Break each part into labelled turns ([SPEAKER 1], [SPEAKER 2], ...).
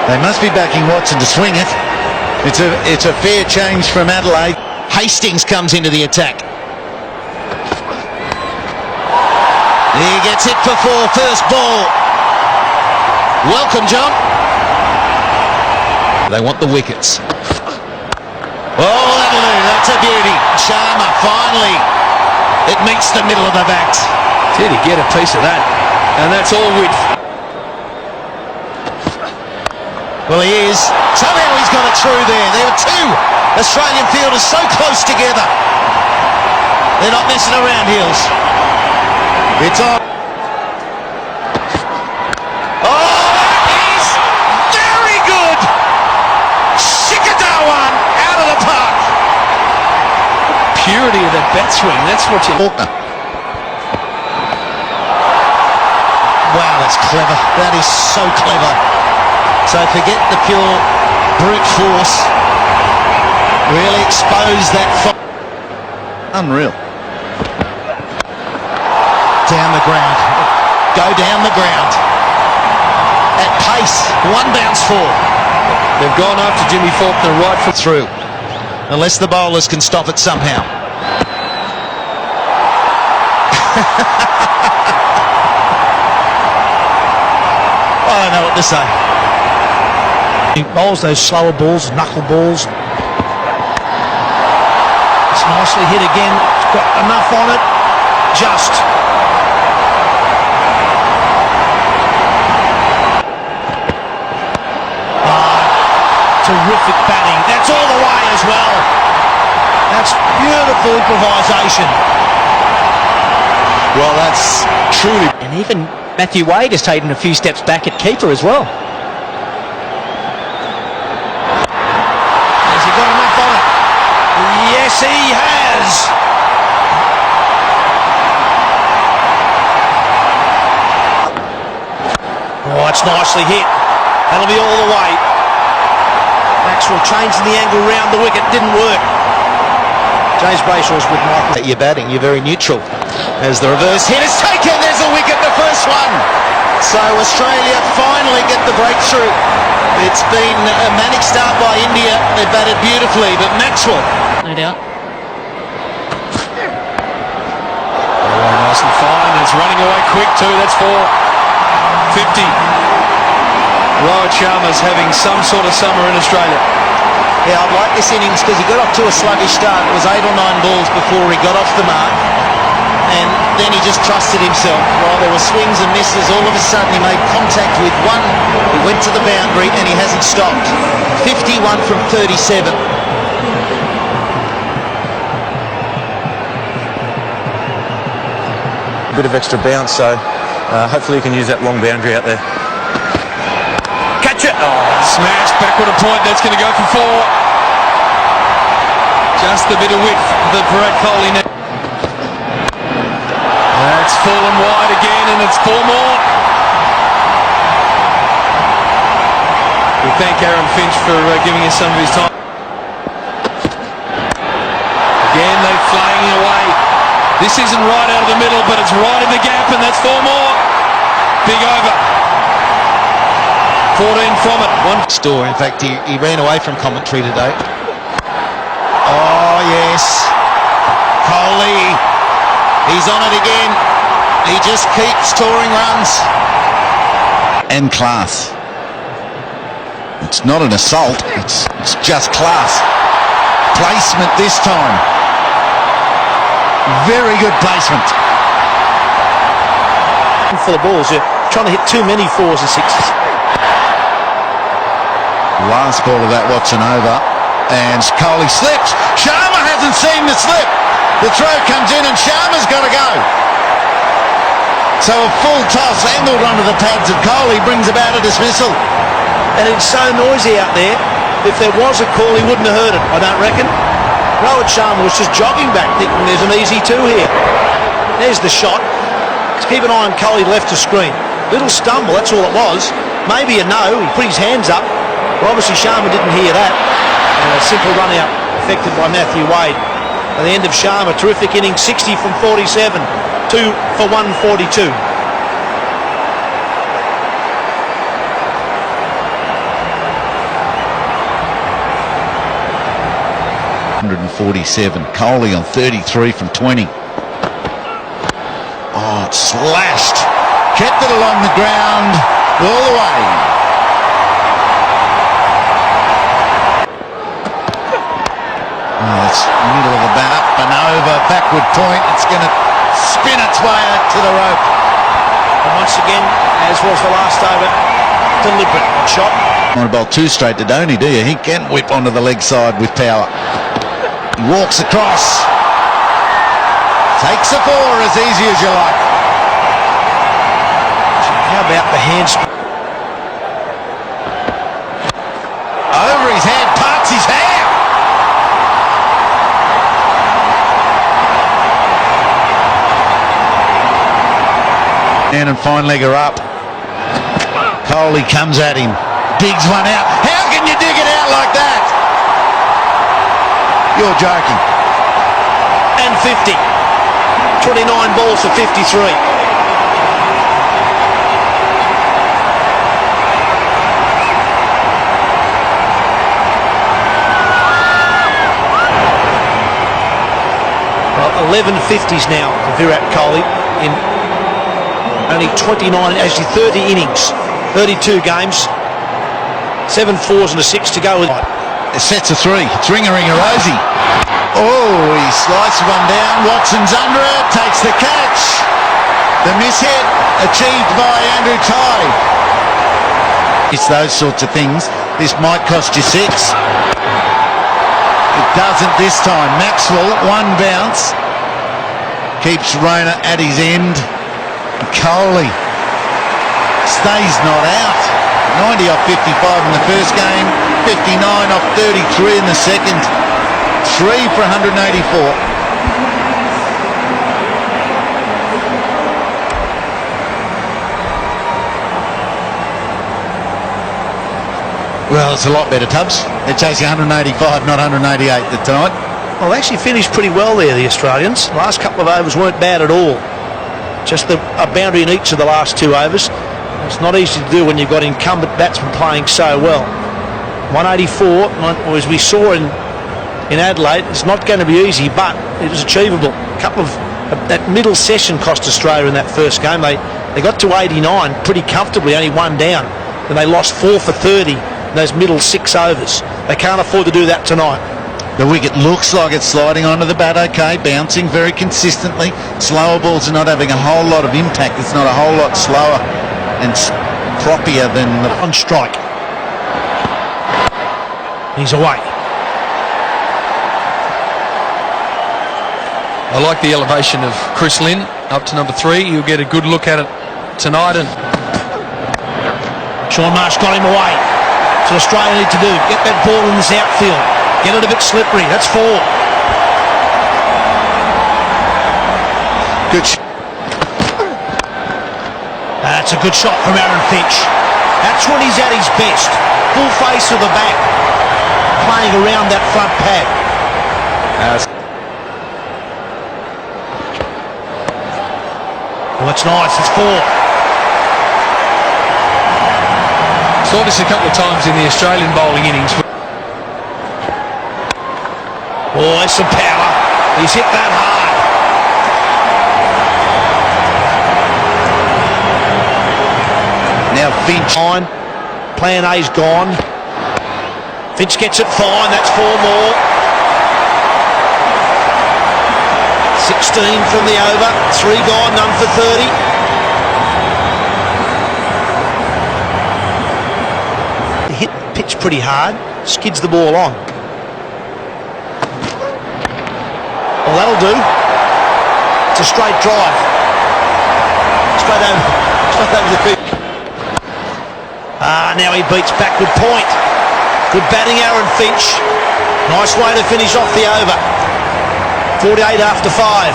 [SPEAKER 1] They must be backing Watson to swing it. It's a fair change from Adelaide. Hastings comes into the attack. He gets hit for 4, first ball. Welcome, John. They want the wickets. Oh, that'll do. That's a beauty. Sharma, finally. It meets the middle of the bat.
[SPEAKER 2] Did he get a piece of that? And that's all width.
[SPEAKER 1] Well, he is. Somehow he's got it through there. There were two Australian fielders so close together. They're not messing around, Hills. It's on. Oh, that is very good. Shikadawan out of the park.
[SPEAKER 2] Purity of that bat swing. That's what you...
[SPEAKER 1] Wow, that's clever. That is so clever. So forget the pure brute force. Really expose that. Unreal. Down the ground. Go down the ground. At pace. One bounce four.
[SPEAKER 2] They've gone after Jimmy Faulkner right
[SPEAKER 1] through. Unless the bowlers can stop it somehow. I don't know what to say.
[SPEAKER 3] He bowls those slower balls, knuckle balls. It's nicely hit again. It's got enough on it. Just. Terrific batting. That's all the way as well. That's beautiful improvisation.
[SPEAKER 1] Well, that's truly...
[SPEAKER 4] And even Matthew Wade has taken a few steps back at keeper as well.
[SPEAKER 3] Has he got enough on it? Yes, he has. Oh, it's nicely hit. That'll be all the way. Maxwell changing the angle round the wicket. Didn't work. James Brayshaw's with Michael.
[SPEAKER 1] You're batting, you're very neutral. As the reverse hit is taken, there's a wicket, the first one. So Australia finally get the breakthrough. It's been a manic start by India. They batted beautifully, but Maxwell.
[SPEAKER 4] No doubt.
[SPEAKER 2] Oh, nice and fine. It's running away quick too. That's 450. Rohit Sharma's having some sort of summer in Australia.
[SPEAKER 1] Yeah, I like this innings because he got off to a sluggish start. It was 8 or 9 balls before he got off the mark. And then he just trusted himself. While there were swings and misses, all of a sudden he made contact with one who went to the boundary and he hasn't stopped. 51 from 37.
[SPEAKER 5] A bit of extra bounce, so hopefully you can use that long boundary out there.
[SPEAKER 2] Catch it! Oh, smash, backward a point, that's going to go for 4. Just a bit of width that Virat Kohli now. That's fallen wide again, and it's 4 more. We thank Aaron Finch for giving us some of his time. Again, they're flying away. This isn't right out of the middle, but it's right in the gap, and that's 4 more. Big over. 14 from it. One
[SPEAKER 1] Store. In fact, he ran away from commentary today. Oh, yes. Kohli. He's on it again. He just keeps touring runs. And class. It's not an assault. It's just class. Placement this time. Very good placement.
[SPEAKER 3] For the balls, you're trying to hit too many 4s and 6s.
[SPEAKER 1] Last ball of that Watson over. And Kohli slipped. Sharma hasn't seen the slip. The throw comes in and Sharma's got to go. So a full toss angled onto the pads of Kohli brings about a dismissal.
[SPEAKER 3] And it's so noisy out there. If there was a call, he wouldn't have heard it, I don't reckon. Rohit Sharma was just jogging back, thinking there's an easy 2 here. There's the shot. Let's keep an eye on Kohli left to screen. Little stumble, that's all it was. Maybe a no. He put his hands up. But obviously Sharma didn't hear that. And a simple run out affected by Matthew Wade. At the end of Sharma, terrific inning, 60 from 47, 2 for 142.
[SPEAKER 1] 47. Coley on 33 from 20. Oh, it slashed. Kept it along the ground all the way. Oh, it's middle of the bat, up and over, backward point. It's going to spin its way out to the rope.
[SPEAKER 3] And once again, as was the last over, deliberate shot.
[SPEAKER 1] Want to bowl two straight to Dhoni, do you? He can whip onto the leg side with power. He walks across. Takes a four as easy as you like.
[SPEAKER 3] How about the handspring?
[SPEAKER 1] Over his head, parts his hair. And fine legger up. Coley comes at him. Digs one out. How can you dig it out like that? You're joking.
[SPEAKER 3] And 50. 29 balls for 53. Well, 11 50s now for Virat Kohli in only 29, actually 30 innings, 32 games, 7 fours and a 6 to go.
[SPEAKER 1] It sets a three. It's ring-a-ring-a-rosy. Oh, he slices one down. Watson's under it, takes the catch. The miss-hit achieved by Andrew Tye. It's those sorts of things. This might cost you 6. It doesn't this time. Maxwell, one bounce. Keeps Rona at his end. Coley stays not out. 90 off 55 in the first game, 59 off 33 in the second. 3 for 184. Well, it's a lot better, Tubbs. They're chasing 185, not 188 tonight.
[SPEAKER 3] Well, they actually finished pretty well there, the Australians. The last couple of overs weren't bad at all. Just a boundary in each of the last 2 overs. It's not easy to do when you've got incumbent batsmen playing so well. 184, as we saw in Adelaide, it's not going to be easy, but it was achievable. A couple of that middle session cost Australia in that first game. They got to 89 pretty comfortably, only one down. Then they lost 4 for 30 in those middle 6 overs. They can't afford to do that tonight.
[SPEAKER 1] The wicket looks like it's sliding onto the bat, okay, bouncing very consistently. Slower balls are not having a whole lot of impact. It's not a whole lot slower and croppier than the...
[SPEAKER 3] On strike. He's away.
[SPEAKER 2] I like the elevation of Chris Lynn up to number 3. You'll get a good look at it tonight. And
[SPEAKER 3] Sean Marsh got him away. That's what Australia need to do. Get that ball in this outfield. Get it a bit slippery. That's 4.
[SPEAKER 1] Good.
[SPEAKER 3] That's a good shot from Aaron Finch. That's when he's at his best. Full face of the bat. Playing around that front pad. Well, that's nice. It's 4.
[SPEAKER 2] saw this a couple of times in the Australian bowling innings.
[SPEAKER 3] Oh, there's some power. He's hit that hard.
[SPEAKER 1] Now Finch
[SPEAKER 3] on. Plan A's gone. Finch gets it fine. That's 4 more. 16 from the over. 3 gone, none for 30. Hit pitch pretty hard. Skids the ball on. Well, that'll do. It's a straight drive. Straight over the pitch. Now he beats backward point. Good batting, Aaron Finch. Nice way to finish off the over. 48 after 5.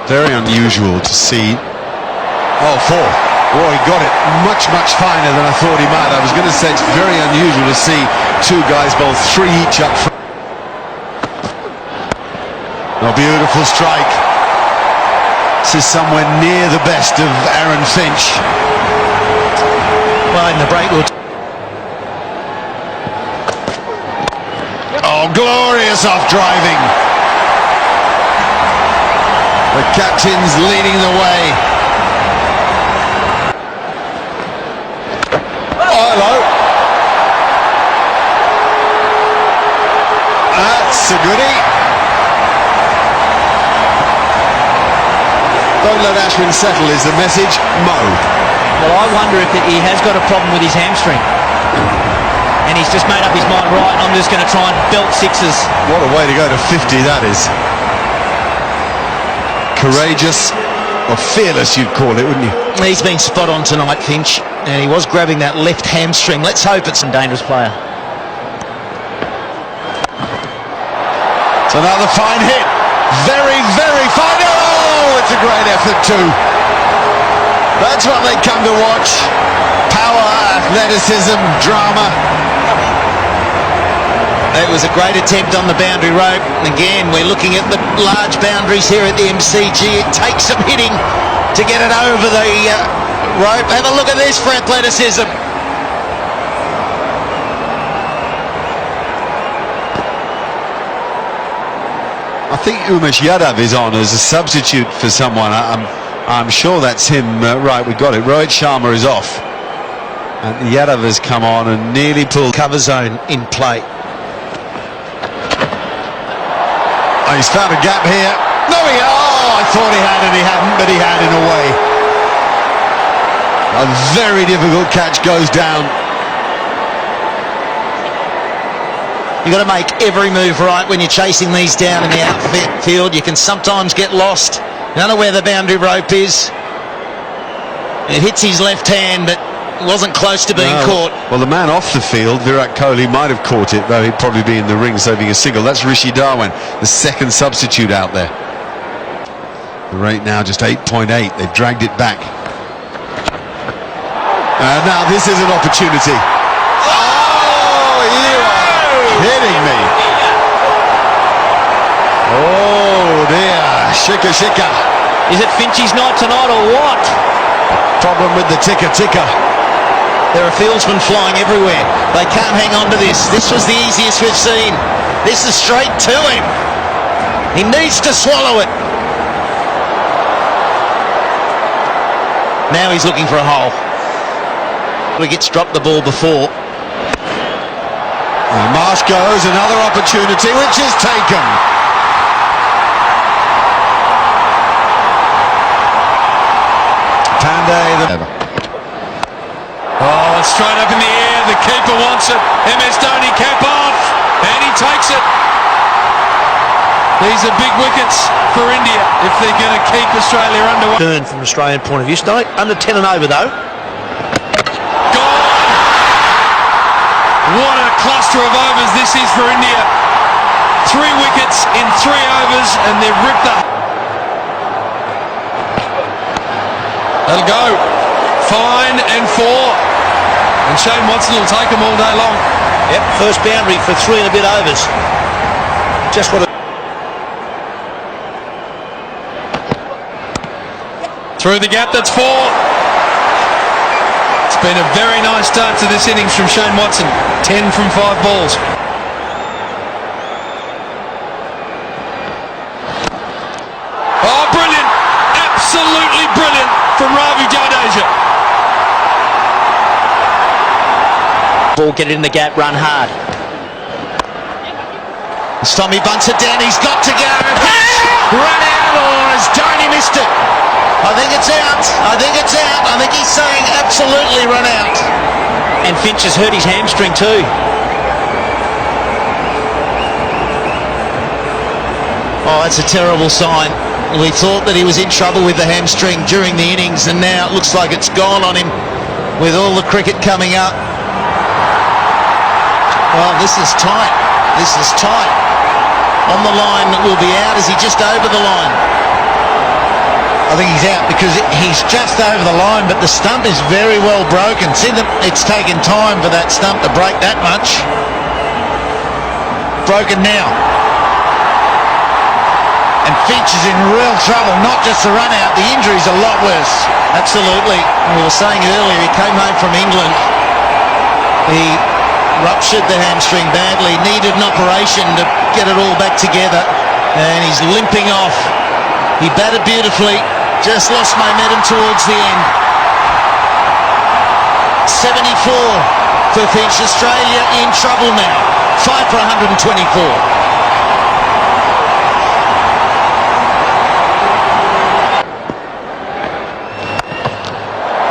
[SPEAKER 6] Very unusual to see. Oh, 4. Oh, he got it much finer than I thought he might. I was going to say it's very unusual to see 2 guys bowl 3 each up front. A beautiful strike. This is somewhere near the best of Aaron Finch.
[SPEAKER 3] Well, in the break,
[SPEAKER 6] Oh, glorious off driving. The captain's leading the way. Oh, hello. That's a goodie. Don't let Ashwin settle is the message. Mo.
[SPEAKER 4] Well, I wonder if he has got a problem with his hamstring. And he's just made up his mind, right, I'm just going to try and belt sixes.
[SPEAKER 6] What a way to go to 50 that is. Courageous or fearless you'd call it, wouldn't you?
[SPEAKER 1] He's been spot on tonight, Finch, and he was grabbing that left hamstring. Let's hope it's
[SPEAKER 4] A dangerous player.
[SPEAKER 6] It's another fine hit. Very, very fine. Oh, it's a great effort too. That's what they come to watch. Power, athleticism, drama.
[SPEAKER 1] It was a great attempt on the boundary rope. Again, we're looking at the large boundaries here at the MCG. It takes some hitting to get it over the rope. Have a look at this for athleticism.
[SPEAKER 6] I think Umesh Yadav is on as a substitute for someone. I'm sure that's him. Right, we got it. Rohit Sharma is off. And Yadav has come on and nearly pulled.
[SPEAKER 1] Cover zone in play.
[SPEAKER 6] Oh, he's found a gap here. No, I thought he had and he hadn't, but he had in a way. A very difficult catch goes down.
[SPEAKER 1] You've got to make every move right when you're chasing these down in the outfield. You can sometimes get lost. You don't know where the boundary rope is. It hits his left hand, but it wasn't close to being caught.
[SPEAKER 6] Well, the man off the field, Virat Kohli, might have caught it, though he'd probably be in the ring saving a single. That's Rishi Darwin, the second substitute out there. The rate now just 8.8. They've dragged it back. Now this is an opportunity. Oh, you are kidding me. Oh dear, shika.
[SPEAKER 4] Is it Finchie's night tonight or what?
[SPEAKER 6] Problem with the ticker.
[SPEAKER 1] There are fieldsmen flying everywhere. They can't hang on to this. This was the easiest we've seen. This is straight to him. He needs to swallow it. Now he's looking for a hole. He gets dropped the ball before.
[SPEAKER 6] Marsh goes, another opportunity which is taken. Pandey.
[SPEAKER 2] Oh, it's straight up in the air. The keeper wants it. MS Dhoni cap off, and he takes it. These are big wickets for India if they're going to keep Australia underway.
[SPEAKER 3] turn from an Australian point of view. Still under 10 and over though.
[SPEAKER 2] Gone! What a cluster of overs this is for India. 3 wickets in 3 overs, and they've ripped the... That'll go. Fine and 4. And Shane Watson will take them all day long.
[SPEAKER 3] Yep, first boundary for 3 and a bit overs. Just what.
[SPEAKER 2] Through the gap, that's 4. It's been a very nice start to this innings from Shane Watson. 10 from 5 balls. Oh, brilliant! Absolutely brilliant from Ravi Jadeja.
[SPEAKER 4] Ball, get it in the gap, run hard.
[SPEAKER 1] As Tommy bunts it down, he's got to go. Run out, or has Dhoni missed it? I think it's out. I think he's saying absolutely run out.
[SPEAKER 4] And Finch has hurt his hamstring too.
[SPEAKER 1] Oh, that's a terrible sign. We thought that he was in trouble with the hamstring during the innings, and now it looks like it's gone on him with all the cricket coming up. Well, this is tight. This is tight. On the line, will be out. Is he just over the line?
[SPEAKER 3] I think he's out because he's just over the line, but the stump is very well broken. See that it's taken time for that stump to break that much. Broken now. And
[SPEAKER 6] Finch is in real trouble, not just the run out, the injury's a lot worse.
[SPEAKER 1] Absolutely. We were saying earlier, he came home from England. He ruptured the hamstring badly, needed an operation to get it all back together, and he's limping off. He batted beautifully, just lost momentum towards the end. 74 for Finch. Australia in trouble now. 5 for 124.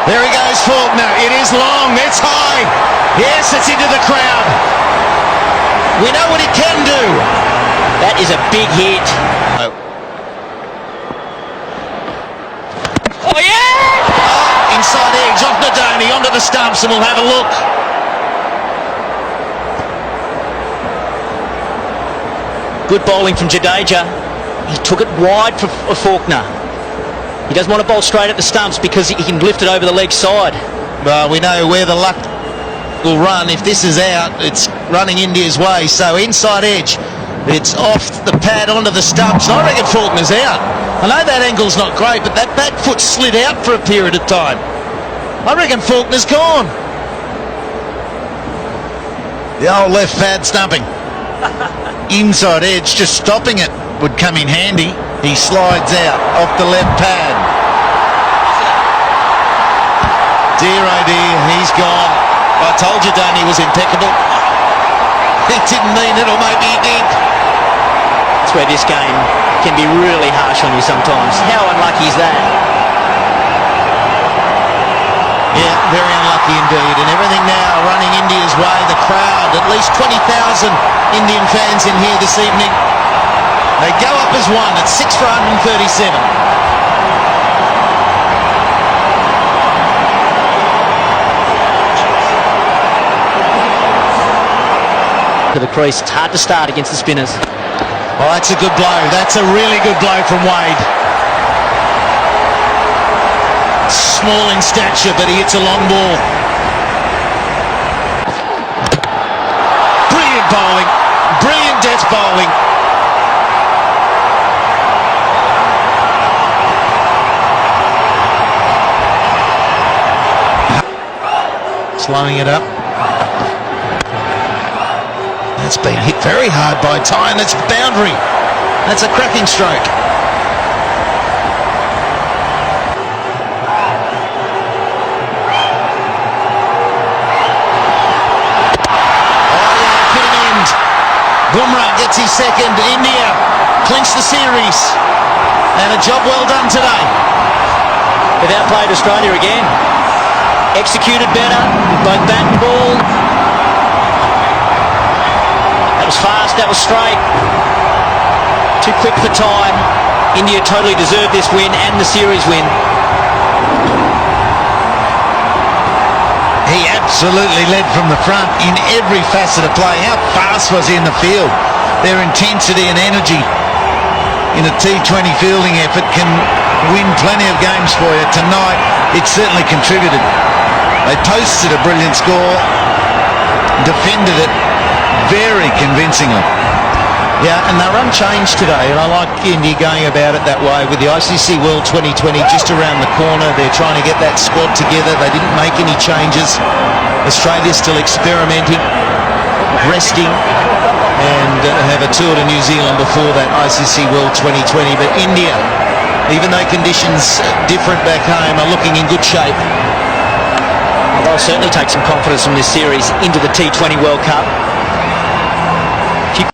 [SPEAKER 1] There he goes, Faulkner. It is long, it's high. Yes, it's into the crowd. We know what he can do.
[SPEAKER 4] That is a big hit. Oh, yeah!
[SPEAKER 1] Inside edge, off Nadoni, onto the stumps, and we'll have a look.
[SPEAKER 4] Good bowling from Jadeja. He took it wide for Faulkner. He doesn't want to bowl straight at the stumps because he can lift it over the leg side.
[SPEAKER 1] Well, we know where the luck will run. If this is out, it's running India's way. So inside edge, it's off the pad onto the stumps. I reckon Faulkner's out. I know that angle's not great, but that back foot slid out for a period of time. I reckon Faulkner's gone.
[SPEAKER 6] The old left pad stumping. Inside edge, just stopping it would come in handy. He slides out off the left pad.
[SPEAKER 1] Dear oh dear, he's gone. I told you Donny was impeccable. He didn't mean it, or maybe he did.
[SPEAKER 4] That's where this game can be really harsh on you sometimes. How unlucky is that?
[SPEAKER 1] Yeah, very unlucky indeed. And everything now running India's way. The crowd, at least 20,000 Indian fans in here this evening. They go up as one at 6 for 137.
[SPEAKER 4] To the crease, it's hard to start against the spinners.
[SPEAKER 1] Well, that's a good blow. That's a really good blow from Wade. Small in stature, but he hits a long ball. Brilliant bowling. Brilliant death bowling. Slowing it up. That's been hit very hard by Ty, and that's boundary. That's a cracking stroke. Bumrah gets his second. India clinch the series, and a job well done today.
[SPEAKER 4] They've outplayed Australia again. Executed better, both bat and ball. That was fast, that was straight. Too quick for time. India totally deserved this win and the series win.
[SPEAKER 6] He absolutely led from the front in every facet of play. How fast was he in the field? Their intensity and energy in a T20 fielding effort can win plenty of games for you. Tonight, it certainly contributed. They posted a brilliant score, defended it very convincingly.
[SPEAKER 1] Yeah, and they're unchanged today, and I like India going about it that way with the ICC World 2020 just around the corner. They're trying to get that squad together. They didn't make any changes. Australia's still experimenting, resting, and have a tour to New Zealand before that ICC World 2020. But India, even though conditions are different back home, are looking in good shape.
[SPEAKER 4] They'll certainly take some confidence from this series into the T20 World Cup.